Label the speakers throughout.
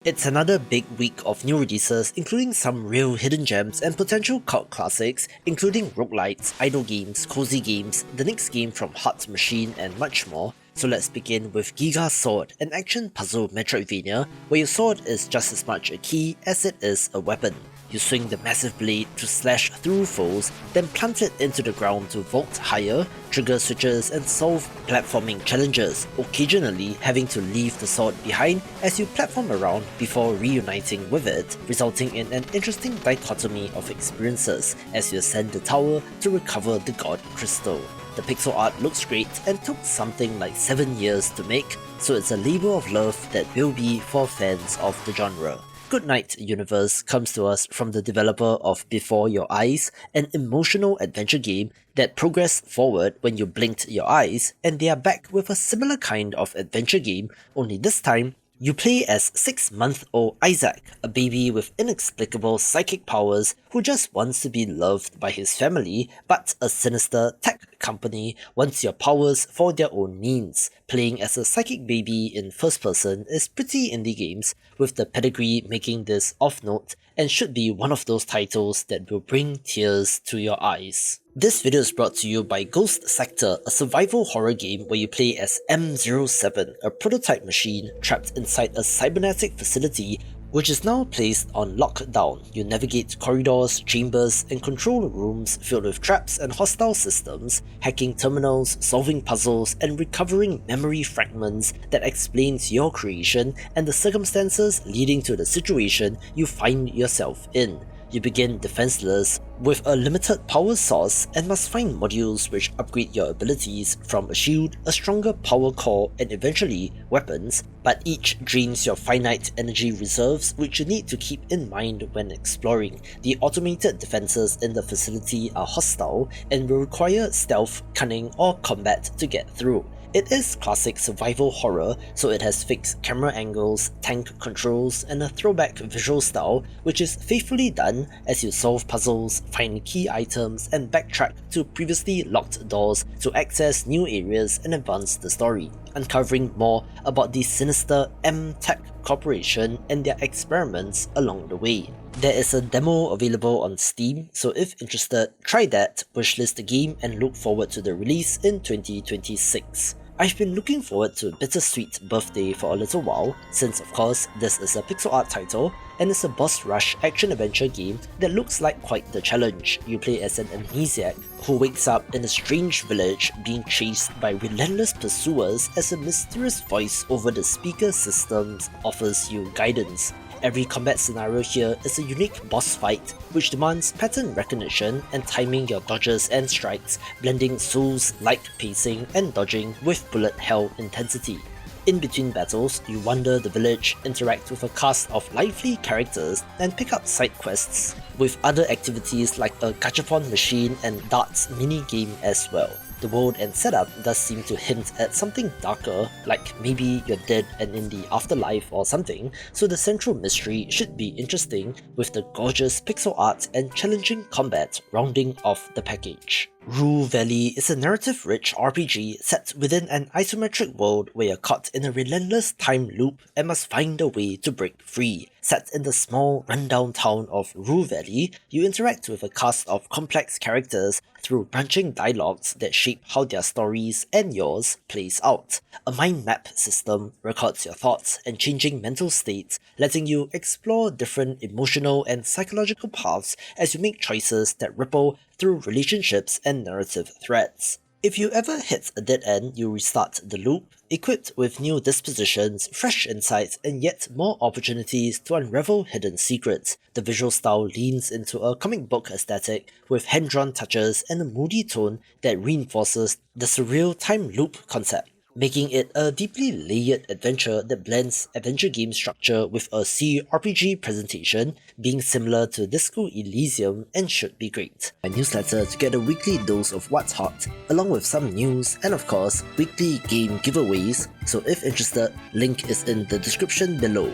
Speaker 1: It's another big week of new releases, including some real hidden gems and potential cult classics, including roguelites, idle games, cozy games, the next game from Heart Machine, and much more. So let's begin with GIGASWORD, an action puzzle Metroidvania where your sword is just as much a key as it is a weapon. You swing the massive blade to slash through foes, then plant it into the ground to vault higher, trigger switches and solve platforming challenges, occasionally having to leave the sword behind as you platform around before reuniting with it, resulting in an interesting dichotomy of experiences as you ascend the tower to recover the God Crystal. The pixel art looks great and took something like 7 years to make, so it's a labor of love that will be for fans of the genre. Goodnight Universe comes to us from the developer of Before Your Eyes, an emotional adventure game that progressed forward when you blinked your eyes, and they are back with a similar kind of adventure game, only this time you play as 6-month-old Isaac, a baby with inexplicable psychic powers who just wants to be loved by his family, but a sinister tech company wants your powers for their own means. Playing as a psychic baby in first person is pretty indie games, with the pedigree making this off-note, and should be one of those titles that will bring tears to your eyes. This video is brought to you by Ghost Sector, a survival horror game where you play as M07, a prototype machine trapped inside a cybernetic facility which is now placed on lockdown. You navigate corridors, chambers, and control rooms filled with traps and hostile systems, hacking terminals, solving puzzles, and recovering memory fragments that explains your creation and the circumstances leading to the situation you find yourself in. You begin defenseless with a limited power source and must find modules which upgrade your abilities from a shield, a stronger power core, and eventually weapons, but each drains your finite energy reserves, which you need to keep in mind when exploring. The automated defenses in the facility are hostile and will require stealth, cunning, or combat to get through. It is classic survival horror, so it has fixed camera angles, tank controls, and a throwback visual style, which is faithfully done as you solve puzzles, find key items, and backtrack to previously locked doors to access new areas and advance the story, uncovering more about the sinister M-Tech Corporation and their experiments along the way. There is a demo available on Steam, so if interested, try that, wishlist the game, and look forward to the release in 2026. I've been looking forward to Bittersweet Birthday for a little while, since of course this is a pixel art title, and it's a boss rush action-adventure game that looks like quite the challenge. You play as an amnesiac who wakes up in a strange village being chased by relentless pursuers as a mysterious voice over the speaker systems offers you guidance. Every combat scenario here is a unique boss fight, which demands pattern recognition and timing your dodges and strikes, blending Souls-like pacing and dodging with bullet hell intensity. In between battles, you wander the village, interact with a cast of lively characters, and pick up side quests, with other activities like a gachapon machine and darts mini-game as well. The world and setup does seem to hint at something darker, like maybe you're dead and in the afterlife or something, so the central mystery should be interesting, with the gorgeous pixel art and challenging combat rounding off the package. Rue Valley is a narrative-rich RPG set within an isometric world where you're caught in a relentless time loop and must find a way to break free. Set in the small, rundown town of Rue Valley, you interact with a cast of complex characters through branching dialogues that shape how their stories and yours plays out. A mind map system records your thoughts and changing mental states, letting you explore different emotional and psychological paths as you make choices that ripple through relationships and narrative threads. If you ever hit a dead end, you restart the loop, equipped with new dispositions, fresh insights, and yet more opportunities to unravel hidden secrets. The visual style leans into a comic book aesthetic with hand-drawn touches and a moody tone that reinforces the surreal time loop concept, making it a deeply layered adventure that blends adventure game structure with a CRPG presentation, being similar to Disco Elysium, and should be great. My newsletter to get a weekly dose of what's hot, along with some news and of course weekly game giveaways, so if interested, link is in the description below.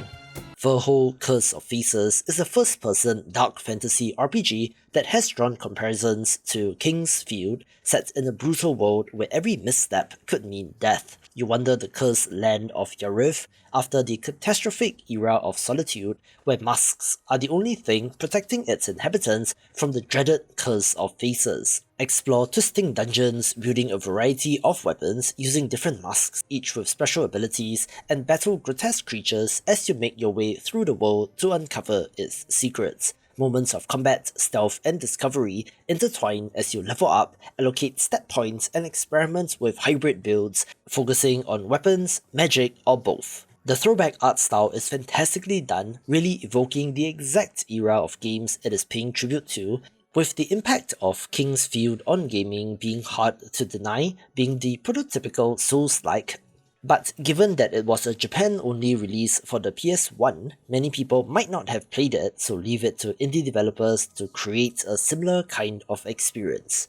Speaker 1: Verho Curse of Faces is a first-person dark fantasy RPG that has drawn comparisons to King's Field, set in a brutal world where every misstep could mean death. You wander the cursed land of Yarif after the catastrophic era of solitude, where masks are the only thing protecting its inhabitants from the dreaded curse of faces. Explore twisting dungeons, wielding a variety of weapons using different masks, each with special abilities, and battle grotesque creatures as you make your way through the world to uncover its secrets. Moments of combat, stealth, and discovery intertwine as you level up, allocate stat points, and experiment with hybrid builds, focusing on weapons, magic, or both. The throwback art style is fantastically done, really evoking the exact era of games it is paying tribute to, with the impact of King's Field on gaming being hard to deny, being the prototypical Souls-like. But given that it was a Japan-only release for the PS1, many people might not have played it, so leave it to indie developers to create a similar kind of experience.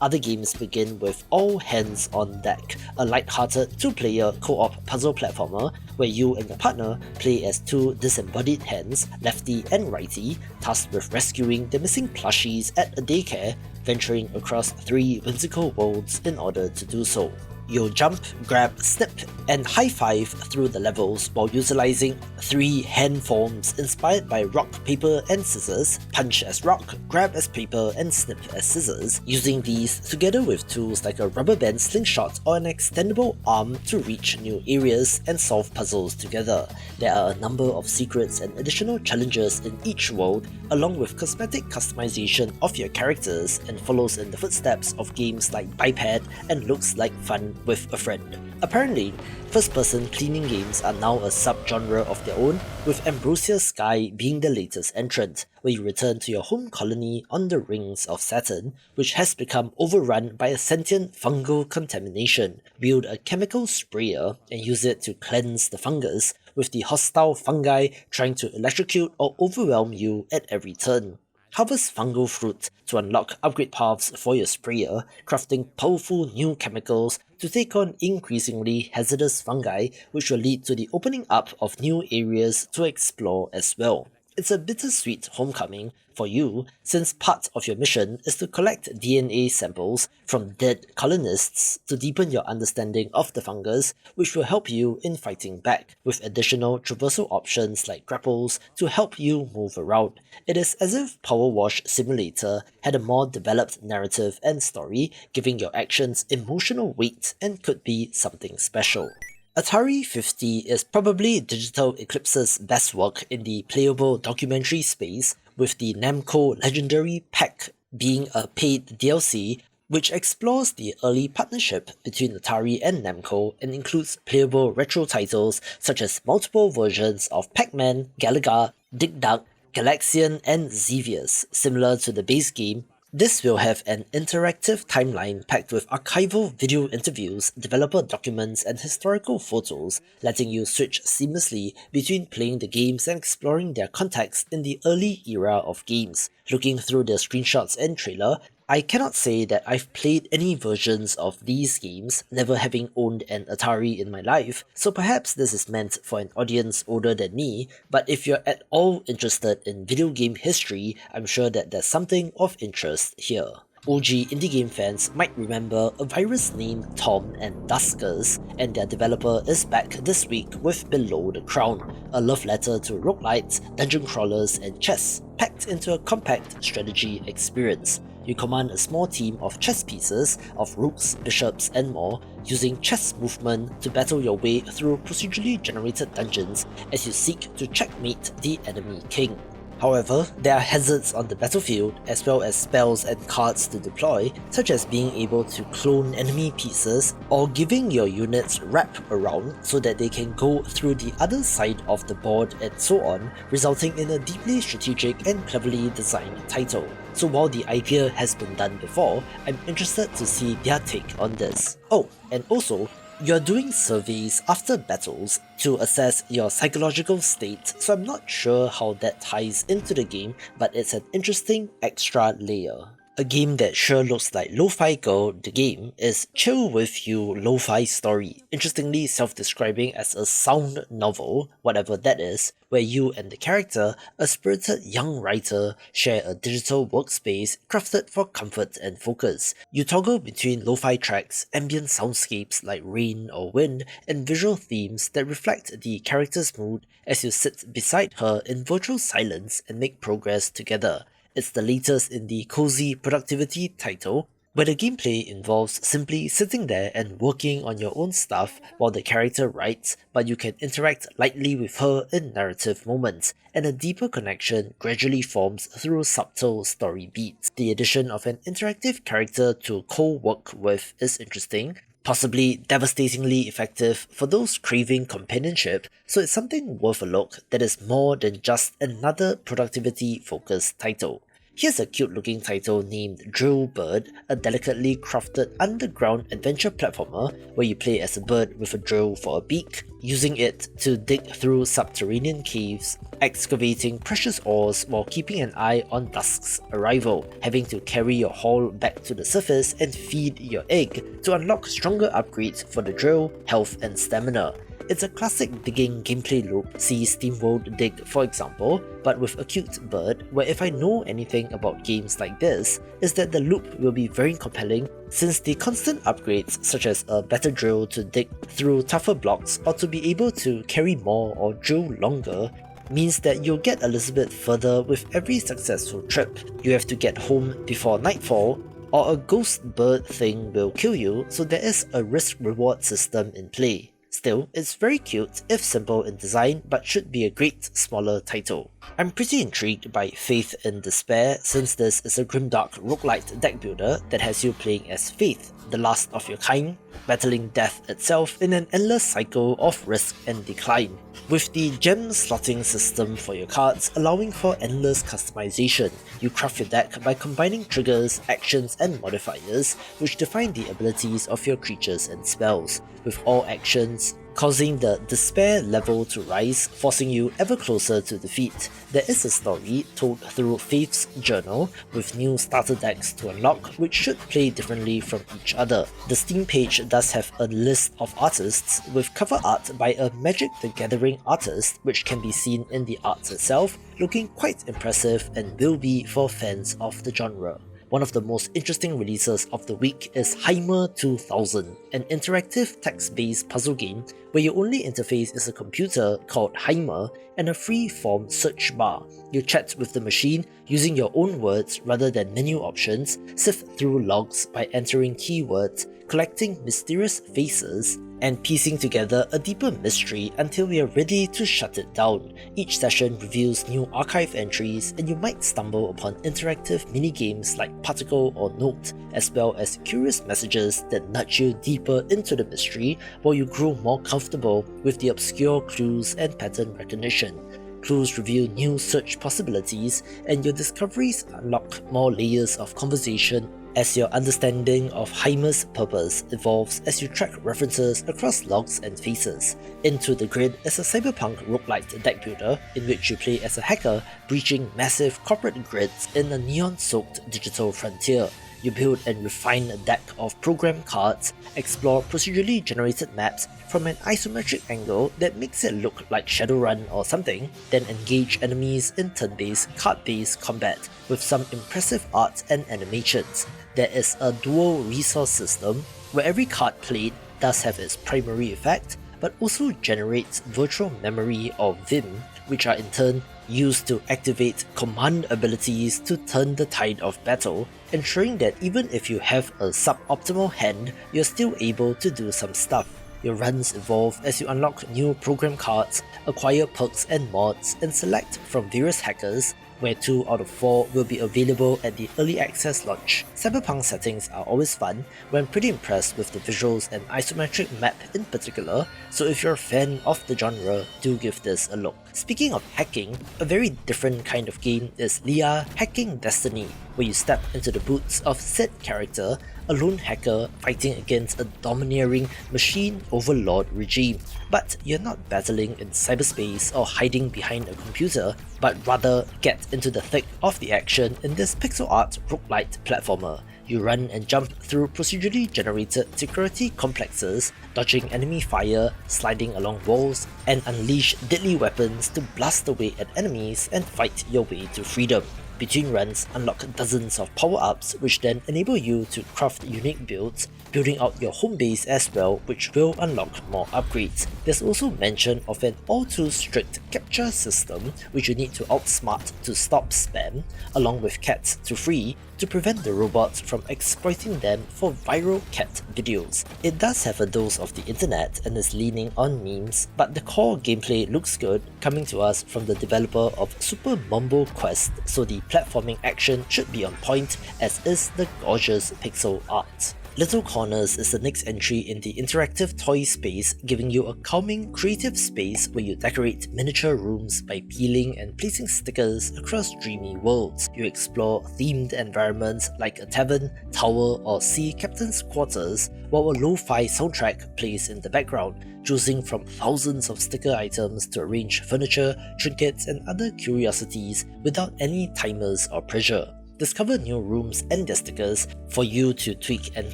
Speaker 1: Other games begin with All Hands on Deck, a light-hearted two-player co-op puzzle platformer where you and your partner play as two disembodied hands, lefty and righty, tasked with rescuing the missing plushies at a daycare, venturing across 3 whimsical worlds in order to do so. You'll jump, grab, snip, and high-five through the levels while utilizing 3 hand forms inspired by rock, paper, and scissors, punch as rock, grab as paper, and snip as scissors, using these together with tools like a rubber band slingshot or an extendable arm to reach new areas and solve puzzles together. There are a number of secrets and additional challenges in each world, along with cosmetic customization of your characters, and follows in the footsteps of games like Biped and looks like fun with a friend. Apparently, first-person cleaning games are now a subgenre of their own, with Ambrosia Sky being the latest entrant, where you return to your home colony on the rings of Saturn, which has become overrun by a sentient fungal contamination. Wield a chemical sprayer and use it to cleanse the fungus, with the hostile fungi trying to electrocute or overwhelm you at every turn. Harvest fungal fruit to unlock upgrade paths for your sprayer, crafting powerful new chemicals to take on increasingly hazardous fungi, which will lead to the opening up of new areas to explore as well. It's a bittersweet homecoming for you, since part of your mission is to collect DNA samples from dead colonists to deepen your understanding of the fungus, which will help you in fighting back, with additional traversal options like grapples to help you move around. It is as if Power Wash Simulator had a more developed narrative and story, giving your actions emotional weight and could be something special. Atari 50 is probably Digital Eclipse's best work in the playable documentary space, with the NAMCO Legendary Pack being a paid DLC which explores the early partnership between Atari and NAMCO and includes playable retro titles such as multiple versions of Pac-Man, Galaga, Dig Dug, Galaxian, and Xevious. Similar to the base game, this will have an interactive timeline packed with archival video interviews, developer documents, and historical photos, letting you switch seamlessly between playing the games and exploring their context in the early era of games. Looking through the screenshots and trailer, I cannot say that I've played any versions of these games, never having owned an Atari in my life, so perhaps this is meant for an audience older than me, but if you're at all interested in video game history, I'm sure that there's something of interest here. OG indie game fans might remember a virus named Tom and Duskers, and their developer is back this week with Below the Crown, a love letter to roguelites, dungeon crawlers, and chess, packed into a compact strategy experience. You command a small team of chess pieces of rooks, bishops, and more, using chess movement to battle your way through procedurally generated dungeons as you seek to checkmate the enemy king. However, there are hazards on the battlefield, as well as spells and cards to deploy, such as being able to clone enemy pieces or giving your units wrap around so that they can go through the other side of the board and so on, resulting in a deeply strategic and cleverly designed title. So while the idea has been done before, I'm interested to see their take on this. Oh, and also, you're doing surveys after battles to assess your psychological state, so I'm not sure how that ties into the game, but it's an interesting extra layer. A game that sure looks like Lo-Fi Girl, the game, is Chill With You Lo-Fi Story, interestingly self-describing as a sound novel, whatever that is, where you and the character, a spirited young writer, share a digital workspace crafted for comfort and focus. You toggle between lo-fi tracks, ambient soundscapes like rain or wind, and visual themes that reflect the character's mood as you sit beside her in virtual silence and make progress together. It's the latest in the cozy productivity title, where the gameplay involves simply sitting there and working on your own stuff while the character writes, but you can interact lightly with her in narrative moments, and a deeper connection gradually forms through subtle story beats. The addition of an interactive character to co-work with is interesting, possibly devastatingly effective for those craving companionship, so it's something worth a look that is more than just another productivity-focused title. Here's a cute-looking title named Drill Bird, a delicately crafted underground adventure platformer where you play as a bird with a drill for a beak, using it to dig through subterranean caves, excavating precious ores while keeping an eye on dusk's arrival, having to carry your haul back to the surface and feed your egg to unlock stronger upgrades for the drill, health and stamina. It's a classic digging gameplay loop, see SteamWorld Dig for example, but with a cute bird, where if I know anything about games like this, is that the loop will be very compelling since the constant upgrades such as a better drill to dig through tougher blocks or to be able to carry more or drill longer means that you'll get a little bit further with every successful trip. You have to get home before nightfall, or a ghost bird thing will kill you, so there is a risk-reward system in play. Still, it's very cute if simple in design, but should be a great smaller title. I'm pretty intrigued by Faith in Despair since this is a grimdark roguelite deck builder that has you playing as Faith, the last of your kind, battling death itself in an endless cycle of risk and decline, with the gem slotting system for your cards allowing for endless customization. You craft your deck by combining triggers, actions and modifiers which define the abilities of your creatures and spells, with all actions causing the despair level to rise, forcing you ever closer to defeat. There is a story told through Faith's journal, with new starter decks to unlock which should play differently from each other. The Steam page does have a list of artists, with cover art by a Magic the Gathering artist which can be seen in the art itself, looking quite impressive and will be for fans of the genre. One of the most interesting releases of the week is Hymer 2000, an interactive text-based puzzle game where your only interface is a computer called Hymer and a free-form search bar. You chat with the machine using your own words rather than menu options, sift through logs by entering keywords, collecting mysterious faces, and piecing together a deeper mystery until we are ready to shut it down. Each session reveals new archive entries, and you might stumble upon interactive mini-games like Particle or Note, as well as curious messages that nudge you deeper into the mystery while you grow more comfortable with the obscure clues and pattern recognition. Clues reveal new search possibilities, and your discoveries unlock more layers of conversation as your understanding of Hymer's purpose evolves as you track references across logs and faces. Into the Grid is a cyberpunk roguelite deck builder in which you play as a hacker breaching massive corporate grids in a neon-soaked digital frontier. You build and refine a deck of program cards, explore procedurally generated maps from an isometric angle that makes it look like Shadowrun or something, then engage enemies in turn-based, card-based combat with some impressive art and animations. There is a dual resource system where every card played does have its primary effect, but also generates virtual memory or VIM, which are in turn used to activate command abilities to turn the tide of battle, ensuring that even if you have a suboptimal hand, you're still able to do some stuff. Your runs evolve as you unlock new program cards, acquire perks and mods, and select from various hackers, where 2 out of 4 will be available at the early access launch. Cyberpunk settings are always fun, but I'm pretty impressed with the visuals and isometric map in particular, so if you're a fan of the genre, do give this a look. Speaking of hacking, a very different kind of game is Leah Hacking Destiny. where you step into the boots of said character, a lone hacker fighting against a domineering machine overlord regime. But you're not battling in cyberspace or hiding behind a computer, but rather get into the thick of the action in this pixel art roguelite platformer. You run and jump through procedurally generated security complexes, dodging enemy fire, sliding along walls, and unleash deadly weapons to blast away at enemies and fight your way to freedom. Between runs, unlock dozens of power-ups which then enable you to craft unique builds, building out your home base as well, which will unlock more upgrades. There's also mention of an all too strict capture system which you need to outsmart to stop spam, along with cats to free, to prevent the robots from exploiting them for viral cat videos. It does have a dose of the internet and is leaning on memes, but the core gameplay looks good, coming to us from the developer of Super Mumbo Quest, so the platforming action should be on point, as is the gorgeous pixel art. Little Corners is the next entry in the interactive toy space, giving you a calming, creative space where you decorate miniature rooms by peeling and placing stickers across dreamy worlds. You explore themed environments like a tavern, tower, or sea captain's quarters, while a lo-fi soundtrack plays in the background, choosing from thousands of sticker items to arrange furniture, trinkets, and other curiosities without any timers or pressure. Discover new rooms and their stickers for you to tweak and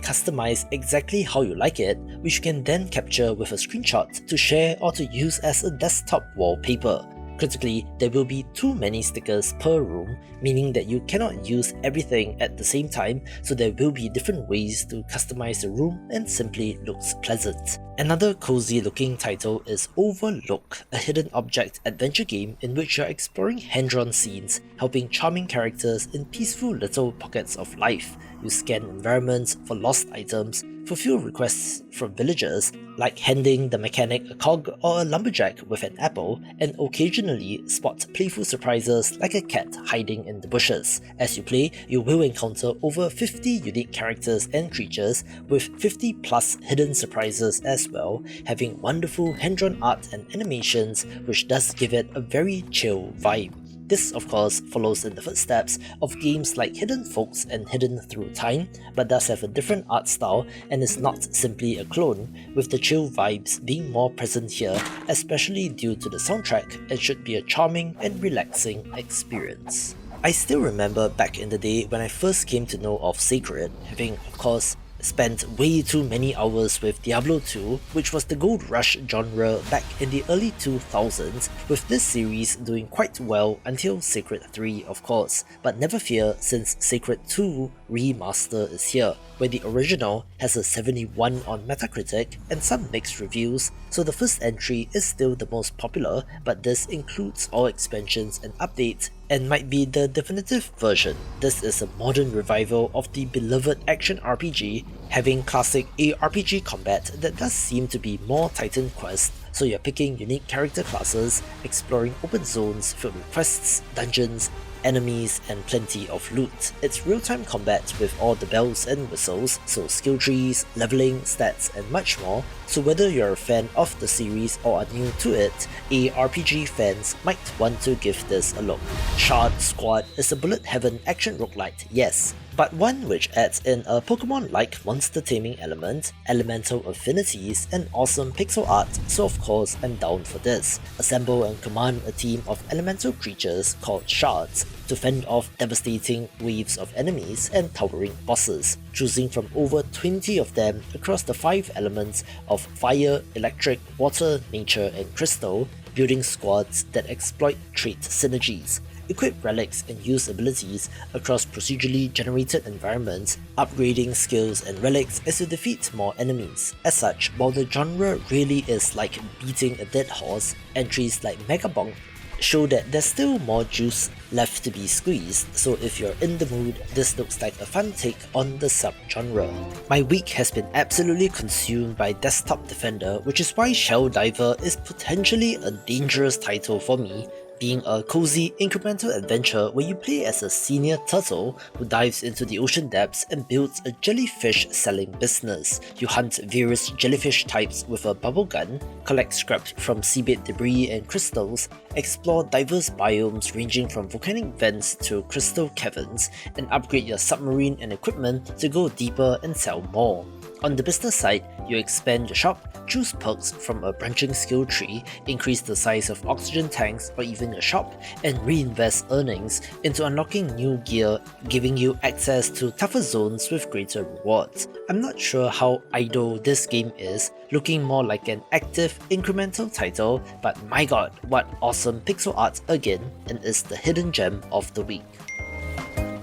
Speaker 1: customize exactly how you like it, which you can then capture with a screenshot to share or to use as a desktop wallpaper. Critically, there will be too many stickers per room, meaning that you cannot use everything at the same time, so there will be different ways to customize the room and simply looks pleasant. Another cozy looking title is Overlook, a hidden object adventure game in which you're exploring hand-drawn scenes, helping charming characters in peaceful little pockets of life. You scan environments for lost items, fulfill requests from villagers, like handing the mechanic a cog or a lumberjack with an apple, and occasionally spot playful surprises like a cat hiding in the bushes. As you play, you will encounter over 50 unique characters and creatures, with 50 plus hidden surprises as well, having wonderful hand-drawn art and animations, which does give it a very chill vibe. This, of course, follows in the footsteps of games like Hidden Folks and Hidden Through Time, but does have a different art style and is not simply a clone, with the chill vibes being more present here, especially due to the soundtrack, and should be a charming and relaxing experience. I still remember back in the day when I first came to know of Sacred, having, of course, spent way too many hours with Diablo 2, which was the gold rush genre back in the early 2000s, with this series doing quite well until Sacred 3 of course, but never fear since Sacred 2 Remaster is here, where the original has a 71 on Metacritic and some mixed reviews, so the first entry is still the most popular, but this includes all expansions and updates, and might be the definitive version. This is a modern revival of the beloved action RPG, having classic ARPG combat that does seem to be more Titan Quest, so you're picking unique character classes, exploring open zones filled with quests, dungeons, enemies, and plenty of loot. It's real-time combat with all the bells and whistles, so skill trees, leveling, stats, and much more, so whether you're a fan of the series or are new to it, ARPG fans might want to give this a look. Shard Squad is a bullet heaven action roguelite, yes, but one which adds in a Pokemon-like monster taming element, elemental affinities, and awesome pixel art, so of course I'm down for this. Assemble and command a team of elemental creatures called Shards to fend off devastating waves of enemies and towering bosses, choosing from over 20 of them across the 5 elements of fire, electric, water, nature, and crystal, building squads that exploit trait synergies. Equip relics and use abilities across procedurally generated environments, upgrading skills and relics as you defeat more enemies. As such, while the genre really is like beating a dead horse, entries like Mega Bonk show that there's still more juice left to be squeezed, so if you're in the mood, this looks like a fun take on the subgenre. My week has been absolutely consumed by Desktop Defender, which is why Shelldiver is potentially a dangerous title for me, being a cozy, incremental adventure where you play as a senior turtle who dives into the ocean depths and builds a jellyfish selling business. You hunt various jellyfish types with a bubble gun, collect scrap from seabed debris and crystals, explore diverse biomes ranging from volcanic vents to crystal caverns, and upgrade your submarine and equipment to go deeper and sell more. On the business side, you expand your shop, choose perks from a branching skill tree, increase the size of oxygen tanks or even your shop, and reinvest earnings into unlocking new gear, giving you access to tougher zones with greater rewards. I'm not sure how idle this game is, looking more like an active, incremental title, but my god, what awesome pixel art again, and is the hidden gem of the week.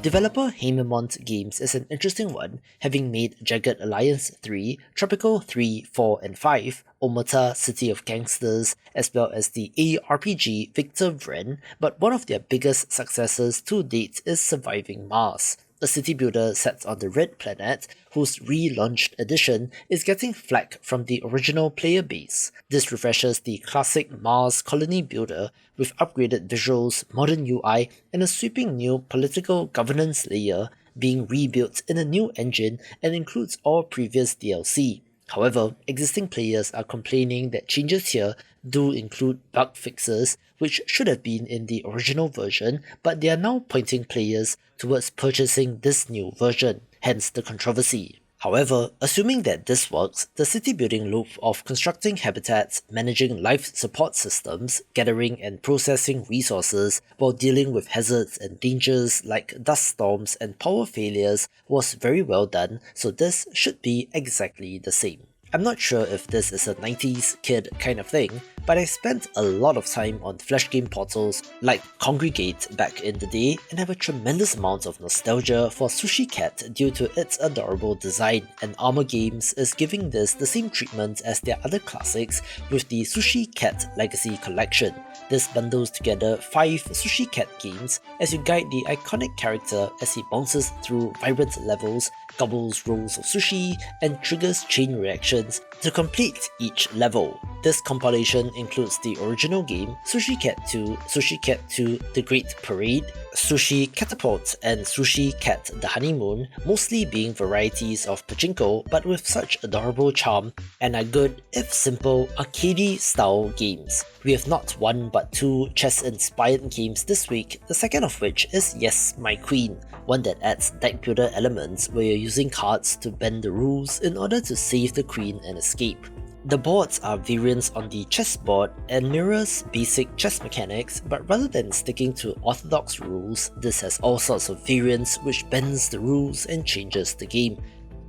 Speaker 1: Developer Hymer Games is an interesting one, having made Jagged Alliance 3, Tropical 3, 4 and 5, Omata City of Gangsters, as well as the ARPG Victor Vren, but one of their biggest successes to date is Surviving Mars, a city builder set on the Red Planet, whose relaunched edition is getting flack from the original player base. This refreshes the classic Mars colony builder with upgraded visuals, modern UI, and a sweeping new political governance layer being rebuilt in a new engine and includes all previous DLC. However, existing players are complaining that changes here do include bug fixes, which should have been in the original version, but they are now pointing players towards purchasing this new version, hence the controversy. However, assuming that this works, the city building loop of constructing habitats, managing life support systems, gathering and processing resources while dealing with hazards and dangers like dust storms and power failures was very well done, so this should be exactly the same. I'm not sure if this is a 90s kid kind of thing, but I spent a lot of time on flash game portals like Congregate back in the day and have a tremendous amount of nostalgia for Sushi Cat due to its adorable design, and Armor Games is giving this the same treatment as their other classics with the Sushi Cat Legacy Collection. This bundles together 5 Sushi Cat games as you guide the iconic character as he bounces through vibrant levels, gobbles rolls of sushi, and triggers chain reactions to complete each level. This compilation includes the original game, Sushi Cat 2, The Great Parade, Sushi Catapult, and Sushi Cat The Honeymoon, mostly being varieties of pachinko but with such adorable charm and are good, if simple, arcadey style games. We have not one but 2 chess-inspired games this week, the second of which is Yes, My Queen, one that adds deck builder elements where you're using cards to bend the rules in order to save the queen and escape. The boards are variants on the chessboard and mirrors basic chess mechanics, but rather than sticking to orthodox rules, this has all sorts of variants which bends the rules and changes the game,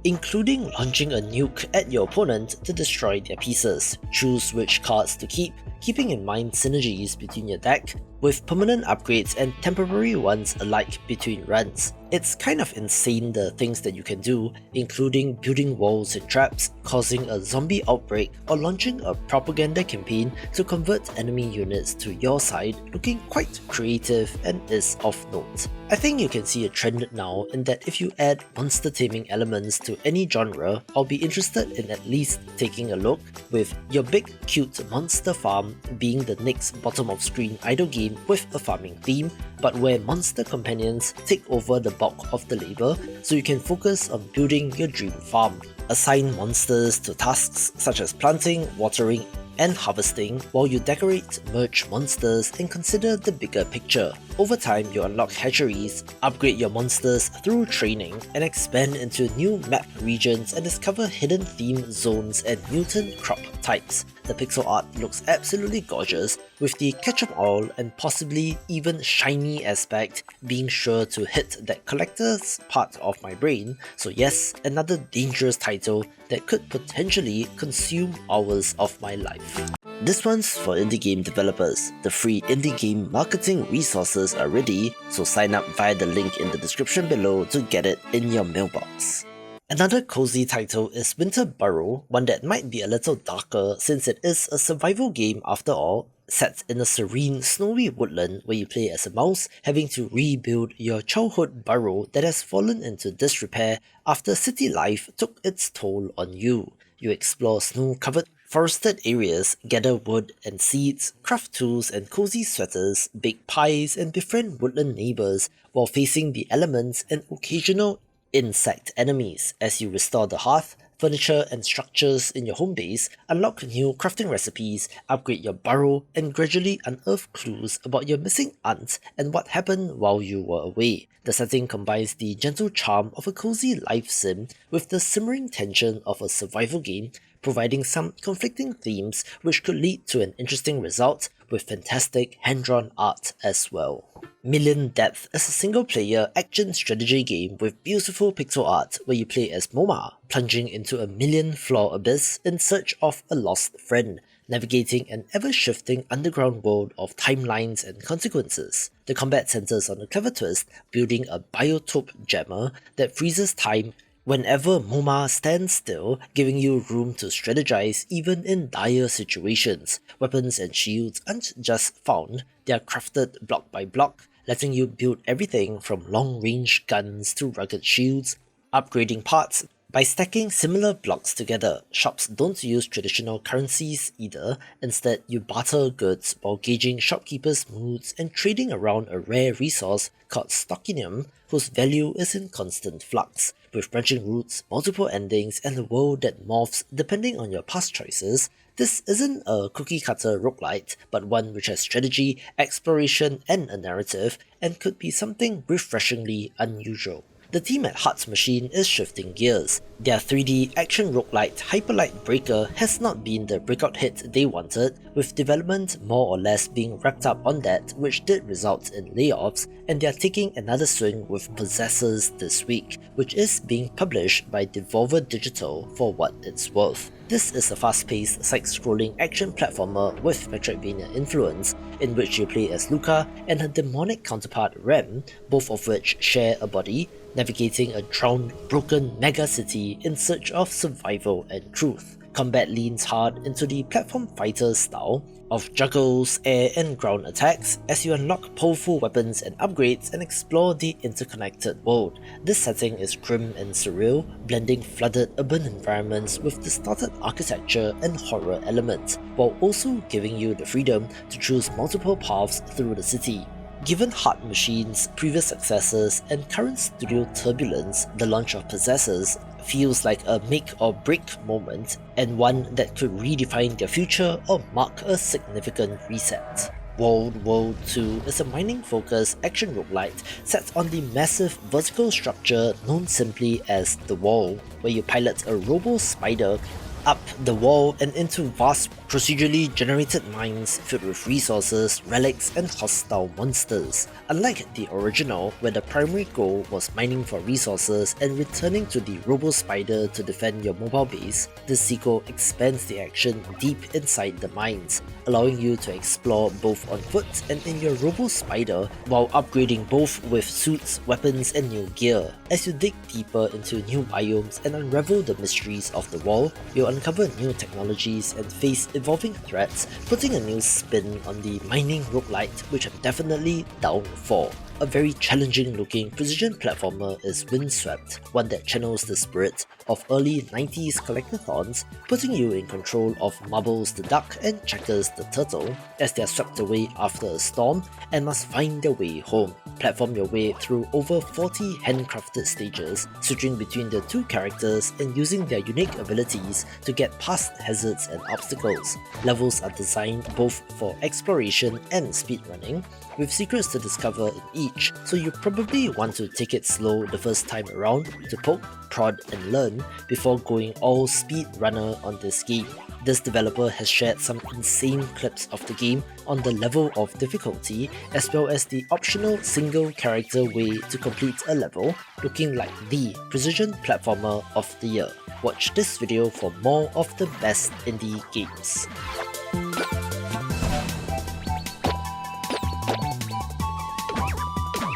Speaker 1: including launching a nuke at your opponent to destroy their pieces. Choose which cards to keep, keeping in mind synergies between your deck, with permanent upgrades and temporary ones alike between runs. It's kind of insane the things that you can do, including building walls and traps, causing a zombie outbreak, or launching a propaganda campaign to convert enemy units to your side, looking quite creative and is of note. I think you can see a trend now in that if you add monster taming elements to any genre, I'll be interested in at least taking a look, with your big cute monster farm being the next bottom of screen idle game with a farming theme, but where monster companions take over the bulk of the labor so you can focus on building your dream farm. Assign monsters to tasks such as planting, watering, and harvesting while you decorate, merge monsters, and consider the bigger picture. Over time, you unlock hatcheries, upgrade your monsters through training, and expand into new map regions and discover hidden theme zones and mutant crop types. The pixel art looks absolutely gorgeous, with the catch-up-all and possibly even shiny aspect being sure to hit that collector's part of my brain, so yes, another dangerous title that could potentially consume hours of my life. This one's for indie game developers. The free indie game marketing resources are ready, so sign up via the link in the description below to get it in your mailbox. Another cozy title is Winter Burrow, one that might be a little darker since it is a survival game after all, set in a serene, snowy woodland where you play as a mouse, having to rebuild your childhood burrow that has fallen into disrepair after city life took its toll on you. You explore snow-covered Forested areas, gather wood and seeds, craft tools and cozy sweaters, bake pies and befriend woodland neighbours while facing the elements and occasional insect enemies as you restore the hearth, furniture and structures in your home base, unlock new crafting recipes, upgrade your burrow, and gradually unearth clues about your missing aunt and what happened while you were away. The setting combines the gentle charm of a cozy life sim with the simmering tension of a survival game, providing some conflicting themes which could lead to an interesting result with fantastic hand-drawn art as well. Million Depth is a single-player action strategy game with beautiful pixel art where you play as Moma, plunging into a million-floor abyss in search of a lost friend, navigating an ever-shifting underground world of timelines and consequences. The combat centers on a clever twist, building a biotope jammer that freezes time whenever Moma stands still, giving you room to strategize even in dire situations. Weapons and shields aren't just found, they are crafted block by block, letting you build everything from long-range guns to rugged shields, upgrading parts by stacking similar blocks together. Shops don't use traditional currencies either, instead you barter goods while gauging shopkeepers' moods and trading around a rare resource called Stockinium, whose value is in constant flux. With branching routes, multiple endings, and a world that morphs depending on your past choices, this isn't a cookie-cutter roguelite, but one which has strategy, exploration, and a narrative, and could be something refreshingly unusual. The team at Heart Machine is shifting gears. Their 3D action roguelite Hyperlight Breaker has not been the breakout hit they wanted, with development more or less being wrapped up on that, which did result in layoffs, and they are taking another swing with Possessors this week, which is being published by Devolver Digital for what it's worth. This is a fast-paced, side-scrolling action platformer with Metroidvania influence, in which you play as Luca and her demonic counterpart Rem, both of which share a body, navigating a drowned, broken mega-city in search of survival and truth. Combat leans hard into the platform fighter style of juggles, air and ground attacks as you unlock powerful weapons and upgrades and explore the interconnected world. This setting is grim and surreal, blending flooded urban environments with distorted architecture and horror elements, while also giving you the freedom to choose multiple paths through the city. Given Heart Machine's previous successes and current studio turbulence, the launch of Possessors feels like a make-or-break moment, and one that could redefine their future or mark a significant reset. World War II is a mining-focused action roguelite set on the massive vertical structure known simply as The Wall, where you pilot a robo-spider up the wall and into vast procedurally generated mines filled with resources, relics, and hostile monsters. Unlike the original, where the primary goal was mining for resources and returning to the Robo-Spider to defend your mobile base, this sequel expands the action deep inside the mines, allowing you to explore both on foot and in your Robo-Spider while upgrading both with suits, weapons, and new gear. As you dig deeper into new biomes and unravel the mysteries of the wall, you'll uncover new technologies and face evolving threats, putting a new spin on the mining roguelite, which I'm definitely down for. A very challenging looking precision platformer is Windswept, one that channels the spirit of early 90s collectathons, putting you in control of Marbles the duck and Checkers the turtle as they are swept away after a storm and must find their way home. Platform your way through over 40 handcrafted stages, switching between the two characters and using their unique abilities to get past hazards and obstacles. Levels are designed both for exploration and speedrunning, with secrets to discover in each, so you probably want to take it slow the first time around to poke, prod and learn before going all speedrunner on this game. This developer has shared some insane clips of the game on the level of difficulty, as well as the optional single character way to complete a level, looking like the precision platformer of the year. Watch this video for more of the best indie games.